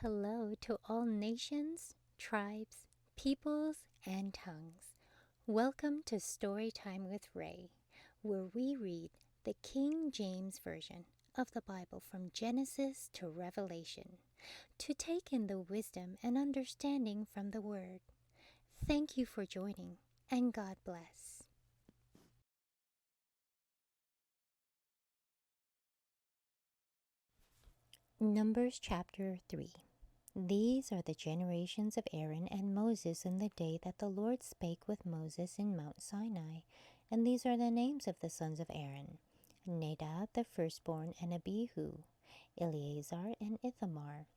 Hello to all nations, tribes, peoples, and tongues. Welcome to Storytime with Ray, where we read the King James Version of the Bible from Genesis to Revelation, to take in the wisdom and understanding from the Word. Thank you for joining, and God bless. Numbers chapter 3. These are the generations of Aaron and Moses in the day that the Lord spake with Moses in Mount Sinai. And these are the names of the sons of Aaron: Nadab the firstborn, and Abihu, Eleazar, and Ithamar.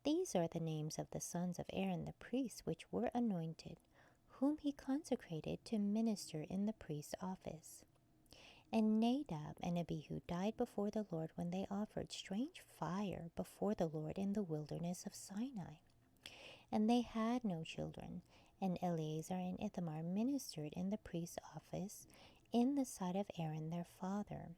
These are the names of the sons of Aaron the priests, which were anointed, whom he consecrated to minister in the priest's office. And Nadab and Abihu died before the Lord when they offered strange fire before the Lord in the wilderness of Sinai. And they had no children. And Eleazar and Ithamar ministered in the priest's office in the sight of Aaron their father.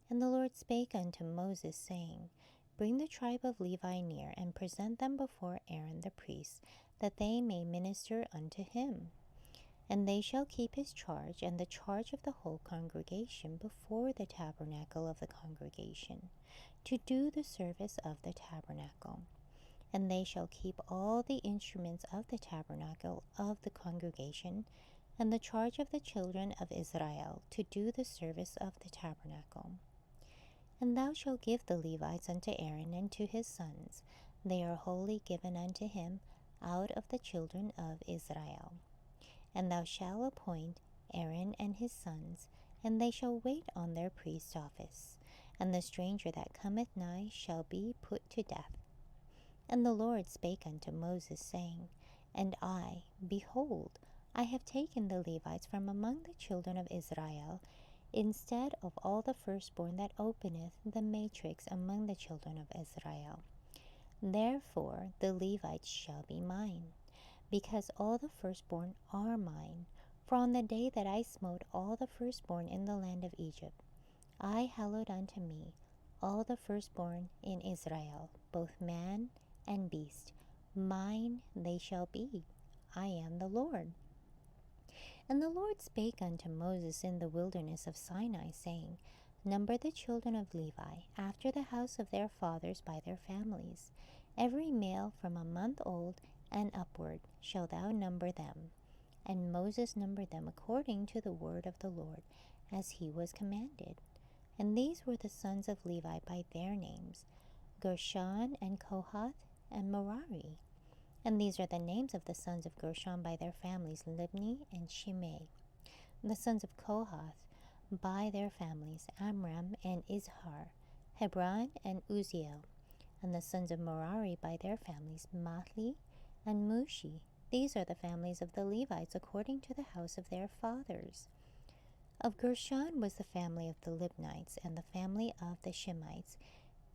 And the Lord spake unto Moses, saying, Bring the tribe of Levi near, and present them before Aaron the priest, that they may minister unto him. And they shall keep his charge, and the charge of the whole congregation before the tabernacle of the congregation, to do the service of the tabernacle. And they shall keep all the instruments of the tabernacle of the congregation, and the charge of the children of Israel, to do the service of the tabernacle. And thou shalt give the Levites unto Aaron and to his sons. They are wholly given unto him out of the children of Israel. And thou shalt appoint Aaron and his sons, and they shall wait on their priest's office. And the stranger that cometh nigh shall be put to death. And the Lord spake unto Moses, saying, And I, behold, I have taken the Levites from among the children of Israel, instead of all the firstborn that openeth the matrix among the children of Israel. Therefore the Levites shall be mine, because all the firstborn are mine. For on the day that I smote all the firstborn in the land of Egypt, I hallowed unto me all the firstborn in Israel, both man and beast. Mine they shall be. I am the Lord. And the Lord spake unto Moses in the wilderness of Sinai, saying, Number the children of Levi after the house of their fathers by their families. Every male from a month old and upward shalt thou number them. And Moses numbered them according to the word of the Lord, as he was commanded. And these were the sons of Levi by their names: Gershon, and Kohath, and Merari. And these are the names of the sons of Gershon by their families: Libni and Shimei. The sons of Kohath by their families: Amram and Izhar, Hebron and Uzziel. And the sons of Merari by their families: Mahli and Mushi. These are the families of the Levites according to the house of their fathers. Of Gershon was the family of the Libnites, and the family of the Shemites.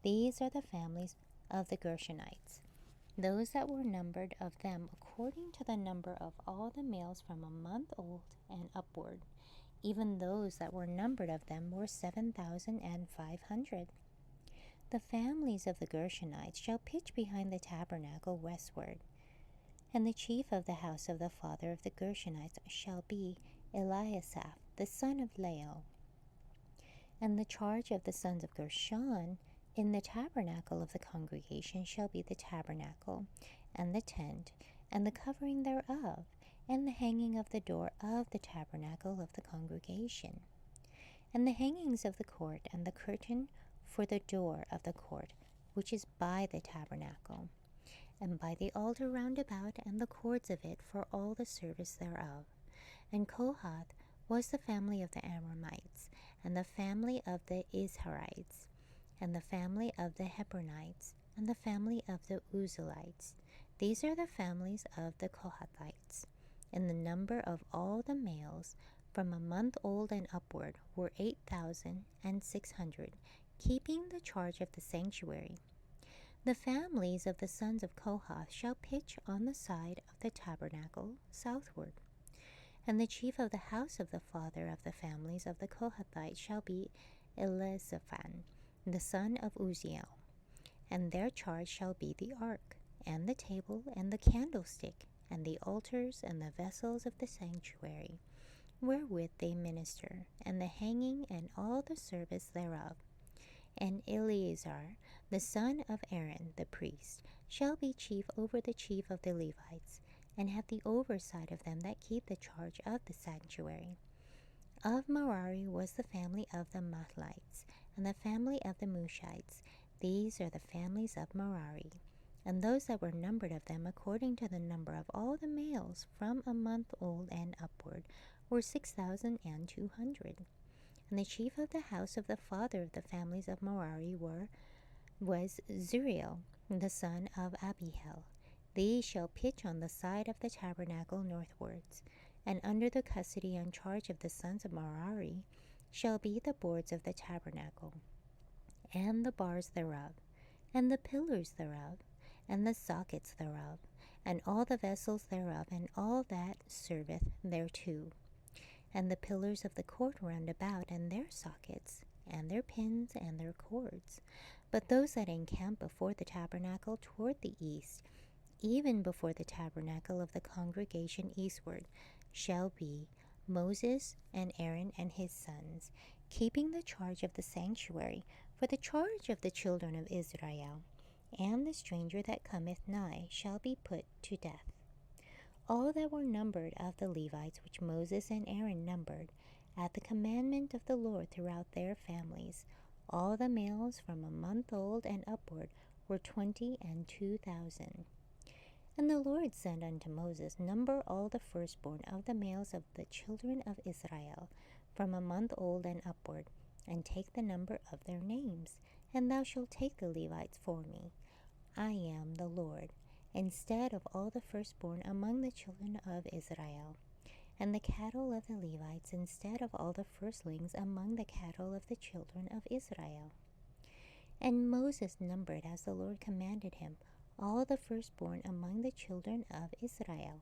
These are the families of the Gershonites. Those that were numbered of them according to the number of all the males from a month old and upward, even those that were numbered of them were 7,500. The families of the Gershonites shall pitch behind the tabernacle westward. And the chief of the house of the father of the Gershonites shall be Eliasaph, the son of Lael. And the charge of the sons of Gershon in the tabernacle of the congregation shall be the tabernacle, and the tent, and the covering thereof, and the hanging of the door of the tabernacle of the congregation, and the hangings of the court, and the curtain for the door of the court, which is by the tabernacle, and by the altar round about, and the cords of it for all the service thereof. And Kohath was the family of the Amramites, and the family of the Izharites, and the family of the Hebronites, and the family of the Uzzielites. These are the families of the Kohathites. And the number of all the males from a month old and upward were 8,600, keeping the charge of the sanctuary. The families of the sons of Kohath shall pitch on the side of the tabernacle southward. And the chief of the house of the father of the families of the Kohathites shall be Elizaphan, the son of Uzziel. And their charge shall be the ark, and the table, and the candlestick, and the altars, and the vessels of the sanctuary, wherewith they minister, and the hanging, and all the service thereof. And Eleazar, the son of Aaron the priest, shall be chief over the chief of the Levites, and have the oversight of them that keep the charge of the sanctuary. Of Merari was the family of the Mahlites, and the family of the Mushites. These are the families of Merari. And those that were numbered of them according to the number of all the males from a month old and upward were 6,200. And the chief of the house of the father of the families of Merari was Zuriel, the son of Abihail. These shall pitch on the side of the tabernacle northwards, and under the custody and charge of the sons of Merari shall be the boards of the tabernacle, and the bars thereof, and the pillars thereof, and the sockets thereof, and all the vessels thereof, and all that serveth thereto, and the pillars of the court round about, and their sockets, and their pins, and their cords. But those that encamp before the tabernacle toward the east, even before the tabernacle of the congregation eastward, shall be Moses and Aaron and his sons, keeping the charge of the sanctuary for the charge of the children of Israel. And the stranger that cometh nigh shall be put to death. All that were numbered of the Levites, which Moses and Aaron numbered, at the commandment of the Lord throughout their families, all the males from a month old and upward were 22,000. And the Lord said unto Moses, Number all the firstborn of the males of the children of Israel, from a month old and upward, and take the number of their names, and thou shalt take the Levites for me. I am the Lord, instead of all the firstborn among the children of Israel, and the cattle of the Levites instead of all the firstlings among the cattle of the children of Israel. And Moses numbered, as the Lord commanded him, all the firstborn among the children of Israel,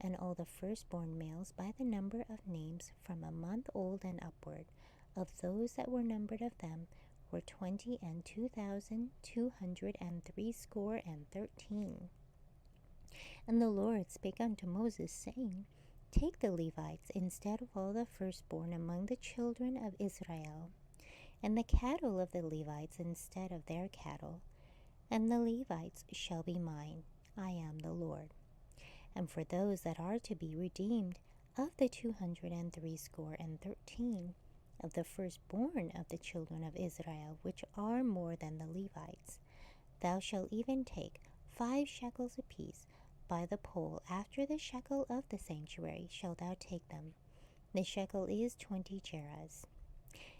and all the firstborn males by the number of names from a month old and upward, of those that were numbered of them, were 22,213. And the Lord spake unto Moses, saying, Take the Levites instead of all the firstborn among the children of Israel, and the cattle of the Levites instead of their cattle, and the Levites shall be mine. I am the Lord. And for those that are to be redeemed, of the 213 of the firstborn of the children of Israel, which are more than the Levites, thou shalt even take 5 shekels apiece by the poll. After the shekel of the sanctuary shalt thou take them. The shekel is 20 gerahs.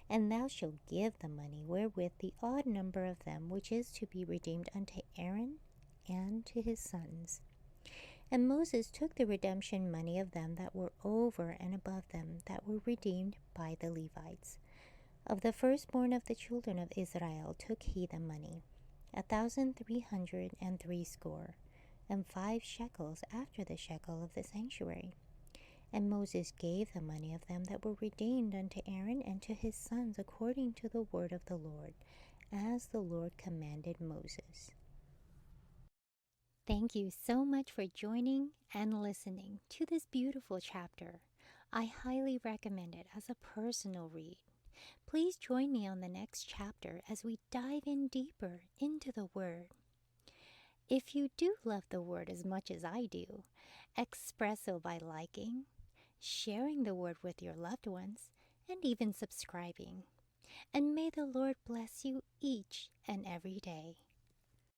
And thou shalt give the money wherewith the odd number of them which is to be redeemed unto Aaron and to his sons. And Moses took the redemption money of them that were over and above them that were redeemed by the Levites. Of the firstborn of the children of Israel took he the money, 1,360, and 5 shekels after the shekel of the sanctuary. And Moses gave the money of them that were redeemed unto Aaron and to his sons according to the word of the Lord, as the Lord commanded Moses. Thank you so much for joining and listening to this beautiful chapter. I highly recommend it as a personal read. Please join me on the next chapter as we dive in deeper into the Word. If you do love the Word as much as I do, express so by liking, sharing the Word with your loved ones, and even subscribing. And may the Lord bless you each and every day.